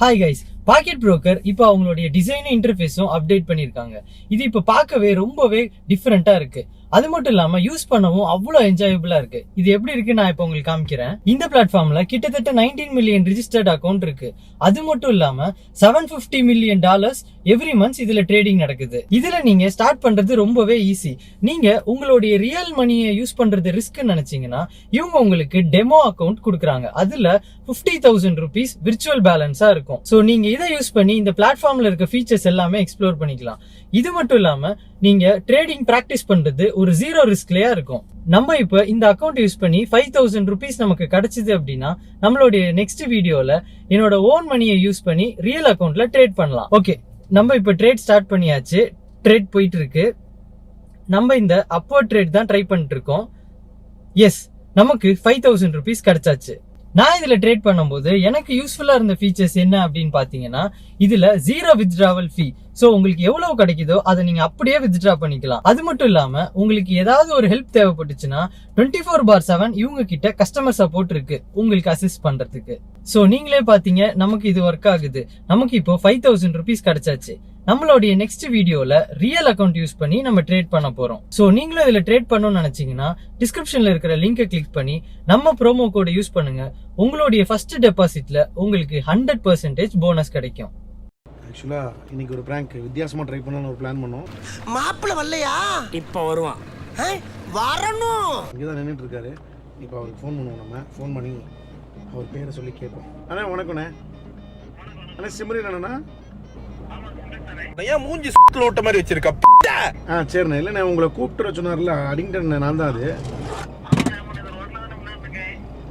Hi guys, Pocket Broker இப்போ அவங்களுடைய design இன்டர்ஃபேஸும் update பண்ணிருக்காங்க. இது இப்போ பார்க்கவே ரொம்பவே டிஃபரெண்டா இருக்கு. அது மட்டும் இல்லாம யூஸ் பண்ணவும் அவ்வளவு என்ஜாயபிளா இருக்கு. இது எப்படி இருக்கு நான் இப்போ உங்களுக்கு காமிக்கிறேன். இந்த பிளாட்ஃபார்ம்ல கிட்டத்தட்ட 19 மில்லியன் ரிஜிஸ்டர்ட் அக்கவுண்ட் இருக்கு. அது மட்டும் இல்லாம $750 மில்லியன் எவ்ரி மந்த் இதுல ட்ரேடிங் நடக்குது. இதுல நீங்க ஸ்டார்ட் பண்றது ரொம்பவே ஈஸி. நீங்க உங்களுடைய ரியல் மணியை யூஸ் பண்றது ரிஸ்க் நினைச்சீங்கன்னா இவங்க உங்களுக்கு டெமோ அக்கவுண்ட் கொடுக்குறாங்க. அதுல 50,000 rupees விர்ச்சுவல் பேலன்ஸா இருக்கும். சோ நீங்க இதை யூஸ் பண்ணி இந்த பிளாட்ஃபார்ம்ல இருக்க ஃபீச்சர்ஸ் எல்லாமே எக்ஸ்ப்ளோர் பண்ணிக்கலாம். இது மட்டும் இல்லாம நீங்க ட்ரேடிங் பிராக்டிஸ் பண்றது ஒரு ஜீரோ ரிஸ்க்லயா இருக்கும். நம்ம இப்ப இந்த அக்கவுண்ட் யூஸ் பண்ணி 5,000 rupees நமக்கு கிடைச்சது அப்படின்னா நம்மளுடைய நெக்ஸ்ட் வீடியோல என்னோட ஓன் மணியை யூஸ் பண்ணி ரியல் அக்கவுண்ட்ல ட்ரேட் பண்ணலாம். ஓகே, நம்ம இப்ப ட்ரேட் ஸ்டார்ட் பண்ணியாச்சு. ட்ரேட் போயிட்டு இருக்கு. நம்ம இந்த அப்வர்ட் ட்ரேட் தான் ட்ரை பண்ணிட்டு இருக்கோம். எஸ், நமக்கு 5,000 rupees கிடைச்சாச்சு. நான் இதுல ட்ரேட் பண்ணும்போது எனக்கு யூஸ்ஃபுல்லா இருந்த ஃபீச்சர்ஸ் என்ன அப்படின்னு பாத்தீங்கன்னா இதுல ஜீரோ வித்ட்ராவல் ஃபீ. சோ உங்களுக்கு எவ்வளவு கிடைக்குதோ அதை நீங்க அப்படியே வித்ட்ரா பண்ணிக்கலாம். அது மட்டும் இல்லாம உங்களுக்கு ஏதாவது ஒரு ஹெல்ப் தேவைப்பட்டுச்சுன்னா 24/7 இவங்க கிட்ட கஸ்டமர் சப்போர்ட் இருக்கு உங்களுக்கு அசிஸ்ட் பண்றதுக்கு. சோ நீங்களே பாத்தீங்க நமக்கு இது ஒர்க் ஆகுது. நமக்கு இப்போ 5,000 rupees கிடைச்சாச்சு. நம்மளுடைய நெக்ஸ்ட் வீடியோல ரியல் அக்கவுண்ட் யூஸ் பண்ணி நம்ம ட்ரேட் பண்ண போறோம். சோ நீங்களும் இதுல ட்ரேட் பண்ணணும்னு நினைச்சீங்கன்னா டிஸ்கிரிப்ஷன்ல இருக்கிற லிங்கை கிளிக் பண்ணி நம்ம ப்ரோமோ கோட் யூஸ் பண்ணுங்க. உங்களுடைய ஃபர்ஸ்ட் டெபாசிட்ல உங்களுக்கு 100% போனஸ் கிடைக்கும். ஆக்சுவலா இன்னைக்கு ஒரு பிராங்க் வித்தியாசமா ட்ரை பண்ணலாம்னு ஒரு பிளான் பண்ணோம். மாப்பிள்ள வரலையா? இப்ப வருவான். வரணும். இங்கதான் நின்றுட்டு இருக்காரு. இப்போ அவருக்கு ஃபோன் பண்ணுவோம். நம்ம ஃபோன் பண்ணி அவர் பேரை சொல்லி கேட்போம். அண்ணா வணக்கண்ணே. அண்ணா சிம்ரன் அண்ணா. ஏன் மூஞ்சி ஓட்ட மாதிரி வச்சிருக்க? சரிண்ணே. இல்லைண்ணே உங்களை கூப்பிட்டு சொன்னார்ல அடிங்டன், நான் தான் அது.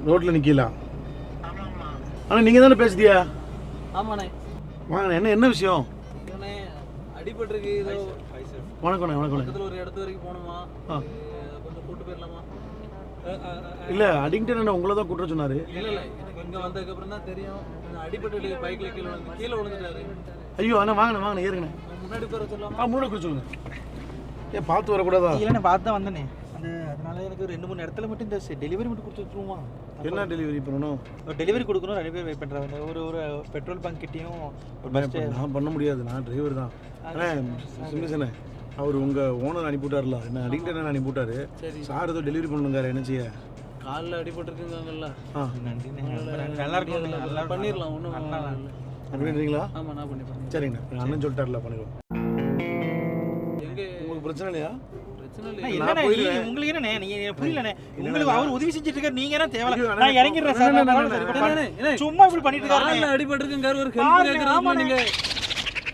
ரோட்ல நிக்கலாம். அண்ணா நீங்க தானே பேசுதியா? ஆமாண்ணே. வாங்கண்ணே. என்ன விஷயம்? அடிபட்டிருக்கு. வணக்கண்ணே. வணக்கண்ணே. பக்கத்துல ஒரு இடத்து வரைக்கும் போகணுமா? கொஞ்சம் கூட்டு போயிடலாமா? இல்ல அடிங்டன் உங்களை தான் கூப்பிட்டு சொன்னாரு. இல்ல எனக்கு இங்க வந்ததுக்கு அப்புறம் தான் தெரியும். அடிபட்டு பைக்ல கீழே விழுந்துட்டாரு. ஐயோ அண்ணா வாங்கண்ணே வாங்கண்ணே ஏறுங்கண்ணே. முன்னாடி போற சொல்லலாமா? முன்னாடி கூட சொல்லுங்க. ஏன் பார்த்து வரக்கூடாதா? இல்லைண்ணே பார்த்து தான் வந்தேனே. அதனால எனக்கு 2-3 இடத்துல மட்டும் இந்த டெலிவரி மட்டும் கொடுத்துருவோமா? என்ன டெலிவரி பண்ணணும்? டெலிவரி கொடுக்கணும். 2 பேர் வெயிட் பண்ணுறாங்க. ஒரு பெட்ரோல் பங்க் கிட்டேயும் ஒரு பஸ் நான் பண்ண முடியாது. நான் டிரைவர் தான். சிம்மிசனே அவர் உங்கள் ஓனர் அனுப்பிவிட்டார்ல, என்ன அடிக்டர் அனுப்பிவிட்டாரு. சார் ஏதோ டெலிவரி பண்ணுங்க. என்ன செய்ய? காலில் அடிபட்டுருக்குங்கல்ல. நல்லா இருக்கும். நல்லா பண்ணிடலாம். ஒன்றும் அப்படின்றீங்களா? ஆமாம், நான் பண்ணிப்பேன். சரிங்கண்ணா. அண்ணன் சொல்லிட்டார்ல பண்ணிடுவோம். எங்கே உங்களுக்கு பிரச்சனை இல்லையா? உங்களுக்கு என்னண்ணே நீங்க புரியலண்ணே. உங்களுக்கு அவர் உதவி செஞ்சுட்டு இருக்காரு. நீங்க என்ன தேவையில்ல. நான் இறங்கிடுறேன் சார். சும்மா இப்படி பண்ணிட்டு இருக்காரு. அடிபட்டுருக்குங்க. ஒரு ஹெல்ப் கேக்குறீங்க நீங்க.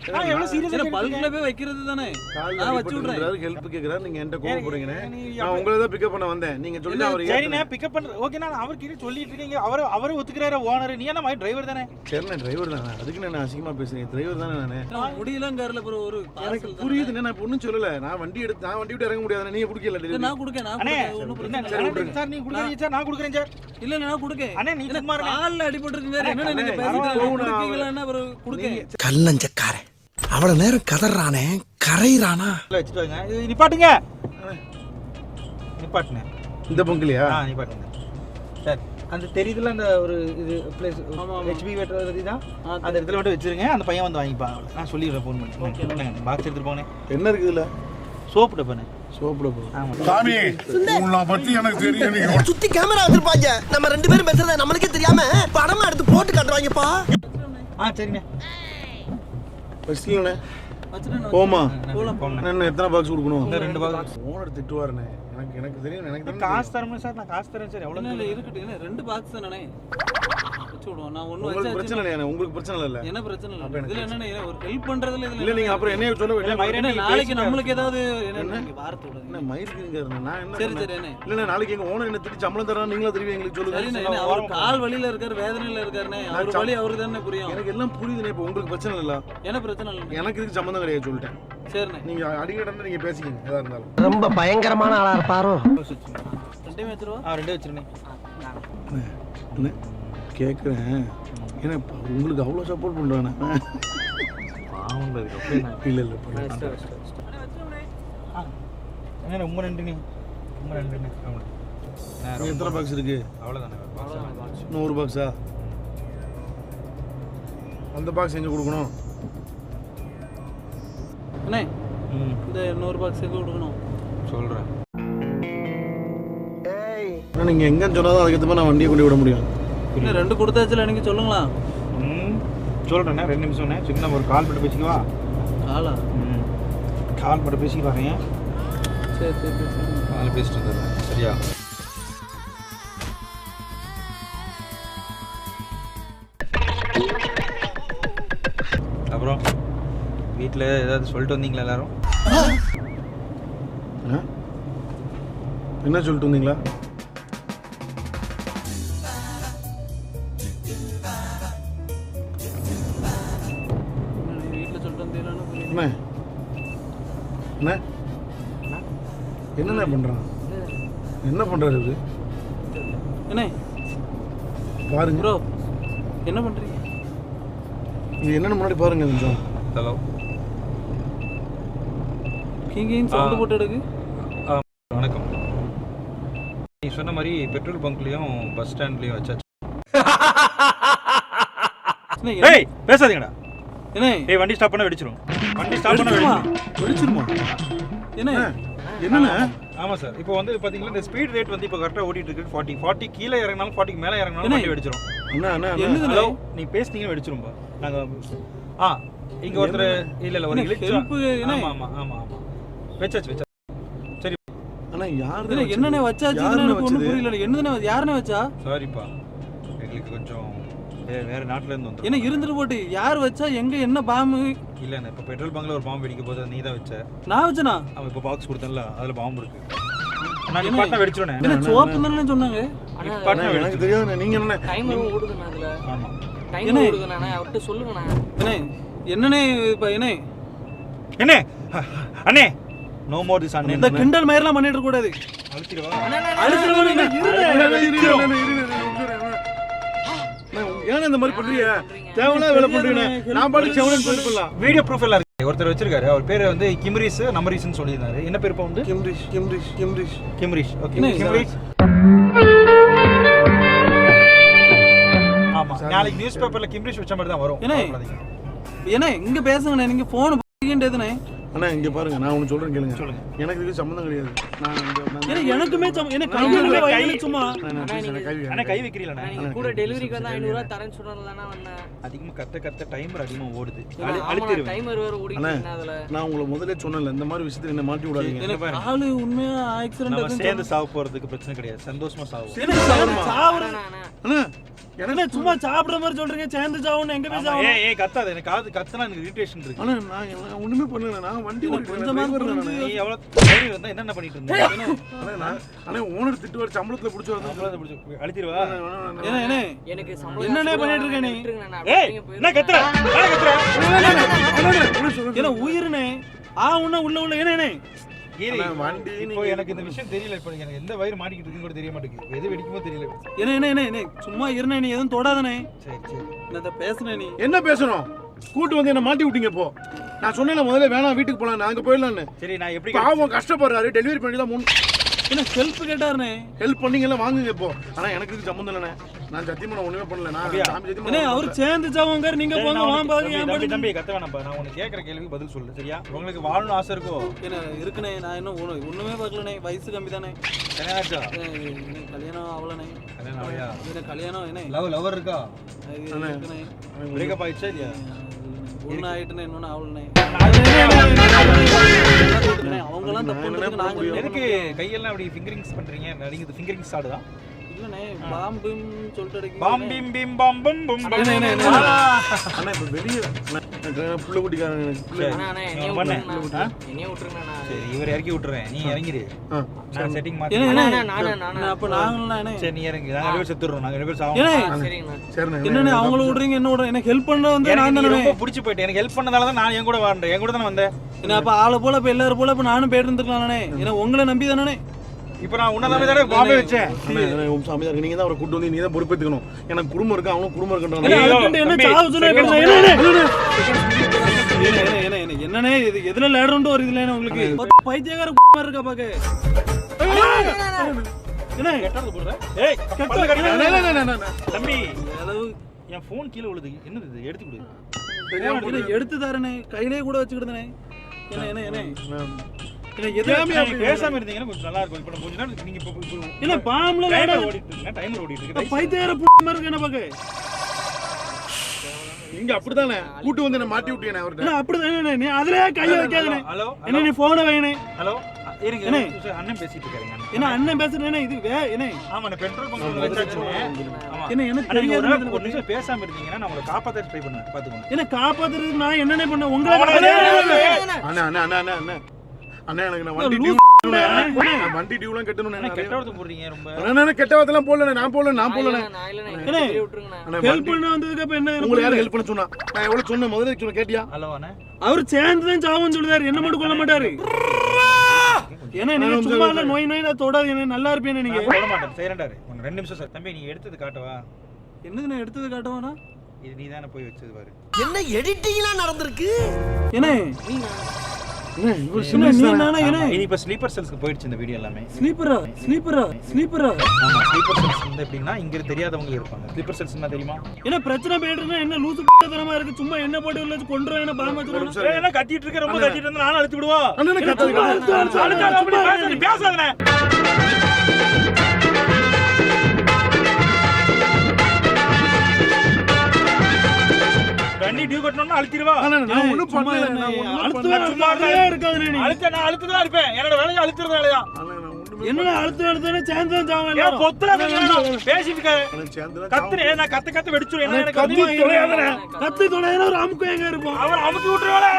எவ்வளவு சீரியஸா பல்குல போய் வைக்கிறது தானே. நான் வச்சு விடுறேன். ஹெல்ப் கேக்குறாரு. நீங்க என்கிட்ட கோவப்படுறீங்கனே. நான் உங்களை தான் பிக்கப் பண்ண வந்தேன். நீங்க சொல்லி அவர் சரிண்ணே பிக்கப் பண்ற. ஓகே, நான் அவர்கிட்ட சொல்லிட்டு இருக்கீங்க. அவரே ஒத்துக்கறாரு ஓனர். நீ என்ன மாதிரி டிரைவர் தானே? சரிண்ணே டிரைவர் தான். அதுக்கு நான் அசிங்கமா பேசுறேன். டிரைவர் தானே நானே. முடியலங்கறல ப்ரோ. ஒரு எனக்கு புரியுதுண்ணே. நான் ஒண்ணும் சொல்லல. நான் வண்டி விட்டு இறங்க முடியாது. நீங்க குடிக்கல டெலிவரி. நான் குடுக்கேன். நான் ஒண்ணும் பிரச்சனை இல்ல சார். நீங்க குடுக்கறீங்க சார். நான் குடுக்கறேன் சார். இல்ல நான் குடுக்கேன். அண்ணே நீ சும்மா இருங்க. கால்ல அடிபட்டுருக்குங்க. என்ன நீங்க பேசிட்டு இருக்கீங்களா ப்ரோ? குடுக்கேன். கல்லஞ்சக்காரன் அவ்வளவு நேரம் கதறானே கரைறானா. வச்சிட்டு வாங்க. இது நிப்பாட்டுங்க. நிப்பாட்டுங்க. இந்த பங்குலையா? நிப்பாட்டுங்க சார். அந்த தெரியுதுல அந்த ஒரு இது பிளேஸ் ஹெச்பி வெட்டர் தெரியுதா? அந்த இடத்துல மட்டும் வச்சிருங்க. அந்த பையன் வந்து வாங்கிப்பான். நான் சொல்லிடுறேன் ஃபோன் பண்ணி. பாக்ஸ் எடுத்துட்டு போங்க. என்ன இருக்குது இதுல? சோப்பு டப்பானே. சோப்பு டப்பா. ஆமா சாமி, உன்னை பத்தி எனக்கு தெரியும். சுத்தி கேமரா வச்சிருப்பாங்க. நம்ம 2 பேரும் பேசுறத நம்மளுக்கே தெரியாம படமா எடுத்து போட்டு காட்டுவாங்கப்பா. சரிண்ணே. வச்சிட்டீங்களே. போமா. போலாம். என்ன எத்தனை பாக்ஸ் கொடுக்கணும்? 2 பாக்ஸ். ஓனர் திட்டுவாருண்ணே. எனக்கு தெரியும். எனக்கு தான் காசு தரணும் சார். நான் காசு தரேன் சார். எவ்வளவு இல்ல இருக்கட்டும். 2 பாக்ஸ் தானே வச்சு விடுவோம். நான் ஒண்ணு உங்களுக்கு வச்சா பிரச்சனை இல்லையா? உங்களுக்கு பிரச்சனை இல்ல. என்ன பிரச்சனை இல்ல. இதுல என்னன்னா ஒரு ஹெல்ப் பண்றதுல இல்ல நீங்க அப்புறம் என்னைய சொல்ல வேண்டிய நாளைக்கு நம்மளுக்கு ஏதாவது என்ன வார்த்தை என்ன மயிர்க்குங்க. நான் என்ன சரி என்ன இல்ல நாளைக்கு எங்க ஓனர் என்ன திட்டி சம்பளம் தரா நீங்களா திருப்பி எங்களுக்கு சொல்லுங்க. அவர் கால் வலியில இருக்காரு, வேதனையில இருக்காருனே. அவர் வலி அவருக்கு தானே புரியும். எனக்கு எல்லாம் புரியுதுனே. இப்போ உங்களுக்கு பிரச்சனை இல்ல. என்ன பிரச்சனை இல்ல. எனக்கு இதுக்கு சம்பந்தம் கிடையாது சொல்லிட்டேன். சரிண்ணே. நீங்க அடிக்கடி நீங்க பேசிக்கங்க எதா இருந்தாலும். ரொம்ப பயங்கரமான ஆளா இருப்பாரோ. 2 வச்சிருவா. 2 வச்சிருங்க. என்ன கேக்குறேன். ஏன்னா உங்களுக்கு அவ்வளவு சப்போர்ட் பண்றானே. இல்ல என்ன ரொம்ப நன்றிண்ணே. ரொம்ப நன்றிண்ணே. எத்தனை பாக்ஸ் இருக்கு? அவ்வளோதானே. 100 பாக்ஸா? அந்த பாக்ஸ் செஞ்சு கொடுக்கணும். அண்ணே இந்த 100 பாக்ஸ் எங்கே கொடுக்கணும் சொல்கிறேன். ஆனால் நீங்கள் எங்கேன்னு சொன்னால் அதுக்கேற்ற மாதிரி நான் வண்டியை கொண்டு விட முடியும். இல்லை 2 கொடுத்தாச்சுல எனக்கு சொல்லுங்களா. சொல்கிறேண்ணே 2 நிமிஷம்ண்ணே. சின்ன ஒரு கால் மட்டும் பேசிக்குவா. காலா கால் மட்டும் பேசிக்கு வரேன். சரி சரி சரி கால் பேசிட்டு வந்துடுறேன் சரியா. அப்புறம் வீட்டில் ஏதாவது சொல்லிட்டு வந்தீங்களா எல்லாரும்? என்ன சொல்லிட்டு வந்தீங்களா? வீட்டில் சொல்லிட்டு வந்தீங்களான்னு என்ன என்ன என்னண்ணே பண்ணுறான்? என்ன பண்ணுறாரு இது? அண்ணே பாருங்க ப்ரோ என்ன பண்ணுறீங்க? இது என்னன்னு முன்னாடி பாருங்க கொஞ்சம். ஹலோ கிங்கின்னு சவுண்டு போட்டு எடுக்கு. வணக்கம். நீ சொன்ன மாதிரி பெட்ரோல் பங்க்லேயும் பஸ் ஸ்டாண்ட்லேயும் வச்சாச்சு. ஏய் பேசாதீங்கடா. என்ன ஏய் வண்டி ஸ்டாப் பண்ண வெடிச்சிரும். வண்டி ஸ்டாப் பண்ண வெடிச்சிருமா? என்ன என்னண்ணே? ஆமாம் சார். இப்போ வந்து பார்த்தீங்கன்னா இந்த ஸ்பீட் ரேட் வந்து இப்போ கரெக்டாக ஓடிட்டு இருக்கு. 40 கீழே இறங்கினாலும் 40 மேலே இறங்கினாலும் வண்டி வெடிச்சிரும். அண்ணா அண்ணா என்னது ஹலோ நீ பேசுனீங்கன்னு வெடிச்சிரும்பா. நாங்கள் இங்கே ஒருத்தர் இல்லை ஒரு இழிச்சு. ஆமாம் ஆமாம் ஆமாம் ஆமாம் வச்சாச்சு. சரி அண்ணா யார் இல்லை என்னண்ணே வச்சாச்சு எனக்கு ஒன்றும் புரியல. என்னதுண்ணே யாருண்ணே வச்சா? சாரிப்பா எங்களுக்கு கொஞ்சம் வேறு நாட்டிலேருந்து வந்துடும். என்ன இருந்துட்டு போட்டு யார் வச்சா எங்கே என்ன பாம்பு? இல்லைண்ணே இப்போ பெட்ரோல் பங்கில் ஒரு பாம்பு வெடிக்க போது நீ தான் வச்ச. நான் வச்சனா? அவன் இப்போ பாக்ஸ் கொடுத்தேன்ல அதில் பாம்பு இருக்கு. நான் பாட்டா வெடிச்சிருனே. என்ன சோப்பு தானே சொன்னாங்க. பாட்டா எனக்கு தெரியாது. நீங்கள் என்ன டைமர் ஓடுதுண்ணா அதுல. ஆமாம் டைமர் ஓடுதுண்ணா அவர்கிட்ட சொல்லுங்கண்ணா. என்னண்ணே இப்போ என்ன என்ன அண்ணே நோ மோர் திஸ் அண்ணே. இந்த கிண்டல் மாதிரிலாம் பண்ணிட்டு இருக்க கூடாது. ஏன்னா இந்த மாதிரி பண்றீங்க? தேவையில்லாத வேலை பண்றீங்க. நான் பாட்டு செவனன் சொல்லலாம். வீடியோ ப்ரூஃப் எல்லாம் இருக்கு. ஒருத்தர் வச்சிருக்காரு. அவர் பேர் வந்து கிம்ரிஸ் நம்பரிஸ்னு சொல்லியிருந்தாரு. என்ன பேர் வந்து கிம்ரிஷ். ஓகே கிம்ரிஷ். ஆமா நாளைக்கு நியூஸ் பேப்பர்ல கிம்ரிஷ் வச்ச மாதிரி தான் வரும். என்ன இங்க பேசுங்கண்ணே. நீங்க போன் பண்ணிக்கிட்டேதுண்ணே. அண்ணா இங்க பாருங்க நான் ஒன்னு சொல்றேன் கேளுங்க. எனக்கு இதுக்கு சம்பந்தம் கிடையாது. எனக்குமே சும்மா கை வைக்கிறீங்களா? நீங்க கூட டெலிவரிக்கு வந்து 500 ரூபாய் தரேன்னு சொன்னதுலனா வந்தேன். அதிகமா கத்த டைமர் அதிகமா ஓடுது. டைமர் வேற ஓடிக்கிட்டு அதுல. நான் உங்களுக்கு முதல்ல சொன்னேன்ல இந்த மாதிரி விஷயத்துல என்ன மாட்டி விடாதீங்க. ஆளு உண்மையா ஆக்சிடென்ட் நம்ம சேர்ந்து சாவ போறதுக்கு பிரச்சனை கிடையாது. சந்தோஷமா சாவோம். அண்ணா என்ன சும்மா சாப்பிடுற மாதிரி சொல்றீங்க? சேர்ந்து சாவுன்னு எங்க போய் சாவு? ஏய் கத்தாத. எனக்கு காது கத்தனா எனக்கு இரிட்டேஷன் இருக்கு. அண்ணா நான் ஒண்ணுமே பண்ணல. நான் வண்டி கொஞ்சமா நீ எவ்வளவு தைரியம் இருந்தா என்ன பண்ணிட்டு இருந்த? அண்ணா ஓனர் திட்டு வர சம்பளத்துல புடிச்சு வரது. சம்பளத்தை புடிச்சு அழுத்திடுவா. என்ன எனக்கு சம்பளம் என்னண்ணே பண்ணிட்டு இருக்க நீ? ஏய் என்ன கத்துற? என்ன உயிர்னே? உன்ன உள்ள என்ன வண்டி இப்போ எனக்கு இந்த விஷயம் தெரியல. இப்போ எனக்கு எந்த வயிறு மாட்டிக்கிட்டு இருக்குன்னு கூட தெரிய மாட்டேங்குது. எது வெடிக்குமோ தெரியல. என்ன சும்மா இருனே. நீ எதுவும் தொடாதனே. சரி என்னத பேசுனே நீ? என்ன பேசணும்? கூட்டு வந்து என்ன மாட்டி விட்டீங்க. இப்போ நான் சொன்னேன் முதல்ல வேணாம் வீட்டுக்கு போலாம் நான் அங்க போயிடலான்னு. சரி நான் எப்படி பாவம் கஷ்டப்படுறாரு. டெலிவரி பண்ணி தான் என்ன ஹெல்ப் கேட்டாருனே. ஹெல்ப் பண்ணீங்கல்ல வாங்குங்க இப்போ. ஆனா எனக்கு இதுக்கு சம்பந்தம் இல்லைண்ணே. நான் சத்தியமா ஒண்ணுமே பண்ணல. நான் சாமி என்ன அவர் சேர்ந்து சாவங்க. நீங்க போங்க வாங்க. தம்பி கத்த வேணாம்பா. நான் உனக்கு கேட்கற கேள்விக்கு பதில் சொல்லு சரியா? உங்களுக்கு வாழணும் ஆசை இருக்கோ? என்ன இருக்குனே. நான் இன்னும் ஒண்ணுமே பார்க்கலனே. வயசு கம்மி தானே. கல்யாணம் ஆவலனே. கல்யாணம் ஆவலையா? என்ன கல்யாணம் என்ன? லவர் இருக்கா? இருக்குனே. பிரேக்கப் ஆயிடுச்சா இல்லையா? ஒண்ணு ஆயிட்டுனே இன்னொன்னு ஆவலனே. அவங்கலாம் தப்பு பண்றதுக்கு நாங்க எனக்கு கையெல்லாம் அப்படி ஃபிங்கரிங்ஸ் பண்றீங்க. நீங்க இது ஃபிங்கரிங்ஸ் ஆடுதா? இல்லனே பாம் பிம் சொல்லிட்டு அடிக்கு. பாம் பிம் பிம் பாம் பம் பம். அண்ணா இப்ப வெளிய புள்ள குட்டிக்காரங்க என்னைய விட்டுருங்கண்ணா. சரி இவர் இறக்கி விட்டுறேன். நீ இறங்கிடு. நான் செட்டிங் மாத்தி. அப்ப நாங்களே சரி நீ இறங்கி. நாங்க ரெண்டு பேர் செத்துறோம். நாங்க ரெண்டு பேர் சாவோம். சரிங்கண்ணா. சரிண்ணே. என்னண்ணே அவங்கள விடுறீங்க என்ன விடுறீங்க? எனக்கு ஹெல்ப் பண்ண வந்து நான் தானே ரொம்ப பிடிச்சி போயிட்டேன். எனக்கு ஹெல்ப் பண்ணதால தான் நான் என் கூட வரேன். என் கூட தானே வந்தேன். என்ன அப்ப ஆளை போல இப்ப எல்லாரும் போல இப்ப நானும் போயிட்டு இருந்திருக்கலாம்ண்ணே. ஏன்னா உங்களை நம்பி தானே. இப்போ நான் உன்னதாமே தானே பாம்பே வச்சேன். சாமியா இருக்கு. நீங்க தான் அவரை கூட்டு வந்து நீங்க தான் பொறுப்பேத்துக்கணும். எனக்கு குடும்பம் இருக்கு. அவனும் குடும்பம் இருக்குன்றாங்க. என்னண்ணே இது எதுல லேடர்ன்ட்டு ஒரு இதுல உங்களுக்கு பைத்தியக்கார இருக்கா பாக்க. என்ன கெட்டது போடுற? ஏய் கெட்டது கெட்டது. தம்பி என் ஃபோன் கீழே விழுது. என்னது இது? எடுத்து கொடு. இல்ல, எடுத்து தரேனே, கையிலே கூட வச்சுக்கிட்டேனே. என்ன இல்ல எதுவுமே அப்படி பேசாம இருந்தீங்கன்னா கொஞ்சம் நல்லா இருக்கும். இப்போ நம்ம கொஞ்ச நேரம் நீங்க இப்போ இல்ல பாம்புல டைமர் ஓடிட்டு இருக்கு. டைமர் ஓடிட்டு இருக்கு. பைத்தியக்கார மாதிரி இருக்கு என்ன பாக்க. இங்க அப்படிதானே கூட்டு வந்து என்ன மாட்டி விட்டீங்க அவர்கிட்ட. இல்ல அப்படிதானே, நீ அதுலயே கைய வைக்காதே. ஹலோ என்ன நீ போனை வைனே. ஹலோ இருங்க என்ன? அண்ணன் பேசிட்டு இருக்காங்க. என்ன அண்ணன் பேசுறேனே இது என்ன? ஆமா நான் பெட்ரோல் பங்க் வச்சாச்சு. ஆமா என்ன எனக்கு நீங்க தெரியாது. ஒரு நிமிஷம் பேசாம இருந்தீங்கன்னா நான் உங்களை காப்பாத்த ட்ரை பண்ணுவேன். பாத்துக்கோங்க. என்ன காப்பாத்துறது நான் என்னனே பண்ண உங்களை அண்ணா அண்ணா அண்ணா அண்ணா அண்ணா அண்ணா எனக்கு நான் வண்டி டியூ வண்டி டியூலாம் கட்டணும். கெட்ட வார்த்தை போடுறீங்க ரொம்ப. அண்ணா கெட்ட வார்த்தைலாம் போடல. நான் போடல. நான் இல்லண்ணே, விட்டுருங்கண்ணே. அண்ணா ஹெல்ப் பண்ண வந்ததுக்கு அப்ப என்ன உங்களுக்கு யாரு ஹெல்ப் பண்ண சொன்னா? நான் எவ்வளவு சொன்னேன் முதல்ல சொன்ன கேட்டியா? ஹலோ அண்ணா. அவர் சேர்ந்து தான் சாவுன்னு சொல்லுதாரு. என்ன மட்டும் கொல்ல மாட்டாரு. ஏன்னா நீங்க சும்மா இல்ல நோய் நோய் தொடாது. என்ன நல்லா இருப்பீங்க நீங்க. சொல்ல மாட்டேன். சைலண்டாரு. ஒரு 2 நிமிஷம் சார். தம்பி நீங்க எடுத்தது காட்டவா? என்னது நான் எடுத்தது காட்டுவானா? இது நீ தானே போய் வச்சது பாரு. என்ன எடிட்டிங்லாம் நடந்திருக்கு? என்ன நீ நானா என்ன இது இப்ப ஸ்லீப்பர் செல்ஸ்க்கு போயிடுச்சு இந்த வீடியோ எல்லாமே. ஸ்லீப்பரா ஆமா ஸ்லீப்பர் செல்ஸ் வந்து எப்படின்னா இங்க தெரியாதவங்க இருப்பாங்க. ஸ்லீப்பர் செல்ஸ்னா தெரியுமா? என்ன பிரச்சனை போயிடுறா? என்ன லூசு தரமா இருக்கு. சும்மா என்ன போட்டு உள்ள கொன்றோம். என்ன பாம்பு வச்சுறோம். என்ன கட்டிட்டு இருக்க? ரொம்ப கட்டிட்டு இருந்தா நானும் அழுத்தி விடுவா. அண்ணா பேசாதே. வண்டி டியூ கட்டணும்னா அழுத்திடுவா. நான் ஒண்ணும் பண்ணல. நான் ஒண்ணும் அழுத்தவே இருக்காது. நீ நான் அழுத்துதான் இருப்பேன். என்னோட வேலையை அழுத்துறது வேலையா? என்னடா அழுத்தவே சேர்ந்து தான் சாவ. ஏன் பொத்துறா பேசிட்டு இருக்க? கத்துறே நான் கத்து வெடிச்சுறேன். என்ன எனக்கு கத்து தொலைனா ஒரு அமுக்கு எங்க இருப்போம். அவர் அமுக்கி விட்டுருவாளே.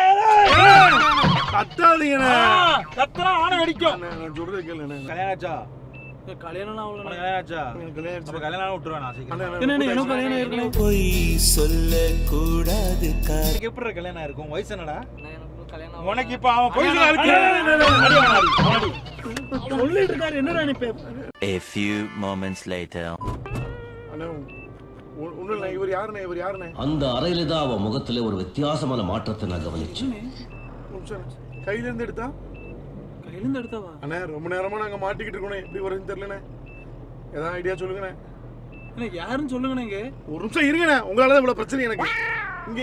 கத்தாதீங்கண்ணே. கத்துறா ஆன வெடிக்கும். நான் சொல்றது கேளுண்ணே. கல்யாணம் ஆச்சா? கல்யாணம் ஆகல. கல்யாணம் ஆச்சா? அப்ப கல்யாணம் விட்டுருவேன் நான் சீக்கிரம். என்ன எனக்கு கல்யாணம் இருக்கணும். பொய் சொல்ல கூடாது. எனக்கு எப்படி கல்யாணம் இருக்கும்? வயசு என்னடா எனக்கு கல்யாணம் உனக்கு? இப்ப அவன் போய் சொல்லிட்டு இருக்காரு. என்னடா நீ A few moments later. அண்ணா ஒண்ணும் இல்லை. இவர் யாருண்ணே? அந்த அறையில தான் அவன் முகத்துல ஒரு வித்தியாசமான மாற்றத்தை நான் கவனிச்சேன். கையில இருந்து எடுத்தா? கையில இருந்து எடுத்தவா? அண்ணா ரொம்ப நேரமா நாங்க மாட்டிக்கிட்டு இருக்கோம். எப்படி வருதுன்னு தெரியலண்ணே. ஏதாவது ஐடியா சொல்லுங்கண்ணே. என்ன யாருன்னு சொல்லுங்க. நீங்க ஒரு நிமிஷம் இருங்கண்ணே. உங்களால தான் இவ்வளவு பிரச்சனை எனக்கு.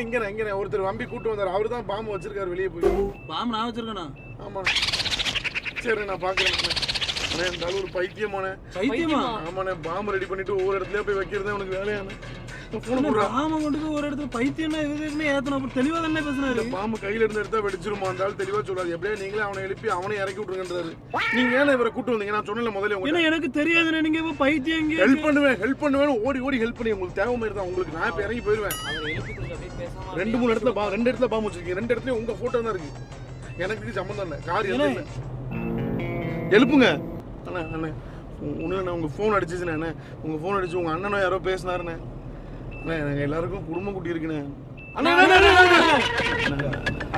இங்கண்ணே ஒருத்தர் வம்பி கூட்டு வந்தார். அவரு தான் பாம்பு வச்சிருக்காரு வெளியே போய். பாம்பு நான் வச்சிருக்கேனா? ஆமா. சரி நான் பாக்குறேன். அண்ணே இந்த ஆளு ஒரு பைத்தியமானே. பைத்தியமா? ஆமாண்ணே. பாம்பு ரெடி பண்ணிட்டு ஒவ்வொரு இடத்துலயே போய் வைக்கிறதே உனக்கு வேலையானே. போன் போடுறா. பாம்பு கொண்டு போய் ஒரு இடத்துல பைத்தியம்னா எதுக்குமே ஏத்தணும். அப்புறம் தெளிவா தானே பேசுறாரு. பாம்பு கையில இருந்து எடுத்தா வெடிச்சிருமா? இருந்தாலும் தெளிவா சொல்லாது. எப்படியே நீங்களே அவனை எழுப்பி அவனை இறக்கி விட்டுருங்கன்றாரு. நீங்க ஏன்னா இவரை கூட்டு வந்தீங்க? நான் சொன்னல முதல்ல உங்களுக்கு. எனக்கு தெரியாதுண்ணே. நீங்க இப்ப பைத்தியம் ஹெல்ப் பண்ணுவேன் ஓடி ஹெல்ப் பண்ணி உங்களுக்கு தேவை மாதிரி தான். உங்களுக்கு நான் இப்ப இறங்கி போயிருவேன். 2-3 இடத்துல 2 இடத்துல பாம்பு வச்சிருக்கீங்க. 2 இடத்துலயும் உங்க போட்டோ தான் இருக்கு. எனக்கு சம்பந்தம் இல்லை. கார் இல்லை. எழுப்புங்க அண்ணா. ஒண்ணு நான் உங்க போன் அடிச்சுச்சுண்ணே. உங்க போன் அடிச்சு உங்க அண்ணனோ யாரோ பேசினாருண்ணே. அண்ணா நாங்க எல்லாருக்கும் குடும்ப குட்டி இருக்குண்ணே.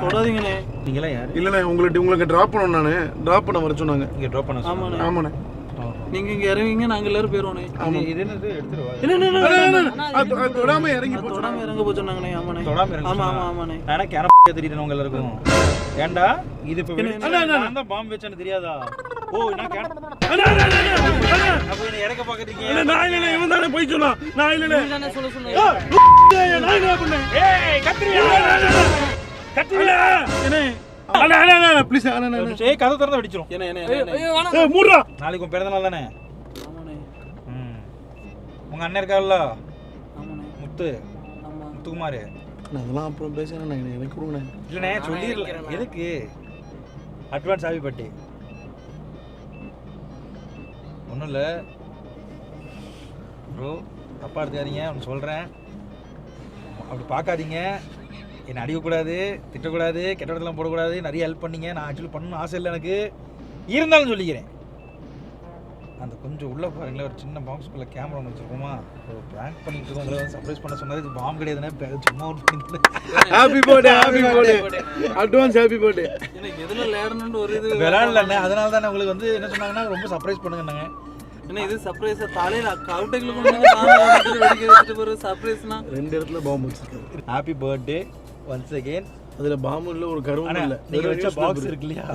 தொடாதீங்கண்ணே. நீங்களா யாரு? இல்லண்ணே உங்களுக்கு டிராப் பண்ணணும். நானு டிராப் பண்ண வர சொன்னாங்க. இங்க டிராப் பண்ண. ஆமாண்ணே. நீங்க இங்க இறங்குங்க. நாங்க எல்லாரும் போயிருவோம். இது என்னது? எடுத்துருவா. என்ன தொடாம இறங்கி போச்சு. தொடாம இறங்க போச்சுன்னாங்கண்ணே. ஆமாண்ணே. தொடாம இறங்க. ஆமா ஆமாண்ணே. ஆனா கேன தெரியுது உங்க எல்லாருக்கும். ஏண்டா இது இப்ப நான் தான் பாம்பு வச்சேன்னு தெரியாதா? ஓ நான் கேன அப்ப என்ன இறக்க பாக்குறீங்க? நான் இல்ல. இவன் தானே போய் சொன்னா. நான் இல்ல. தானே சொல்ல சொன்னேன். நான் என்ன பண்ணேன்? ஏய் கத்திரியா என்ன அண்ணா ப்ளீஸ் அண்ணா. ஏய் கதை திறந்து வெடிச்சிரும். என்ன மூடுறா. நாளைக்கு உன் பிறந்த நாள் தானே? ஆமாண்ணே. உங்க அண்ணன் இருக்காருல்ல ஆமாண்ணே. முத்து ஆமா. முத்துக்குமார். அதெல்லாம் அப்புறம் பேசுறேன். எனக்கு கொடுங்கண்ணே. இல்லண்ணே சொல்லிடலாம். எதுக்கு அட்வான்ஸ் ஹாப்பி பர்த்டே? ஒன்றும் இல்லை ப்ரோ, தப்பாக எடுத்துக்காதீங்க. ஒன்று சொல்கிறேன், அப்படி பார்க்காதீங்க. என்னை அடிக்கக்கூடாது, திட்டக்கூடாது, கெட்ட இடத்துலாம் போடக்கூடாது. நிறைய ஹெல்ப் பண்ணீங்க. நான் ஆக்சுவலி பண்ணணும்னு ஆசை இல்லை எனக்கு. இருந்தாலும் சொல்லிக்கிறேன். அந்த கொஞ்சம் உள்ளே பாருங்களேன், ஒரு சின்ன பாக்ஸ்குள்ளே கேமரா ஒன்று வச்சுருக்கோமா, ஒரு ப்ராங்க் பண்ணிட்டு இருக்கோம். அதில் சர்ப்ரைஸ் பண்ண சொன்னது இது பாம்பு கிடையாதுன்னா சும்மா ஒரு happy birthday advance happy birthday. எனக்கு எதுல விளையாடணும்னு ஒரு இது விளையாடலண்ணே. அதனால தானே உங்களுக்கு வந்து என்ன சொன்னாங்கன்னா ரொம்ப சர்ப்ரைஸ் பண்ணுங்கன்னாங்க. என்ன இது சர்ப்ரைஸ்? தலையில கவுட்டைக்குள்ள கொண்டு வந்து பாம்பு வெடிக்க வச்சுட்டு ஒரு சர்ப்ரைஸ்னா 2 இடத்துல பாம்பு வச்சிருக்காரு. Happy birthday once again. அதுல பாம்பு இல்ல, ஒரு கருவும் இல்ல. நீங்க வச்ச பாக்ஸ் இருக்கு இல்லையா,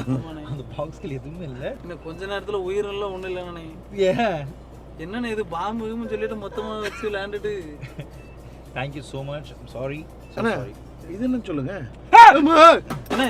அந்த பாக்ஸ்ல எதுவுமே இல்ல. இன்னும் கொஞ்ச நேரத்துல உயிர் எல்லாம் ஒண்ணு இல்லைண்ணே. ஏன் என்னண்ணே இது பாம்புன்னு சொல்லிட்டு மொத்தமா வச்சு விளையாண்டுட்டு தேங்க்யூ ஸோ மச். சாரி அண்ணா சாரி. இது என்ன சொல்லுங்க அண்ணே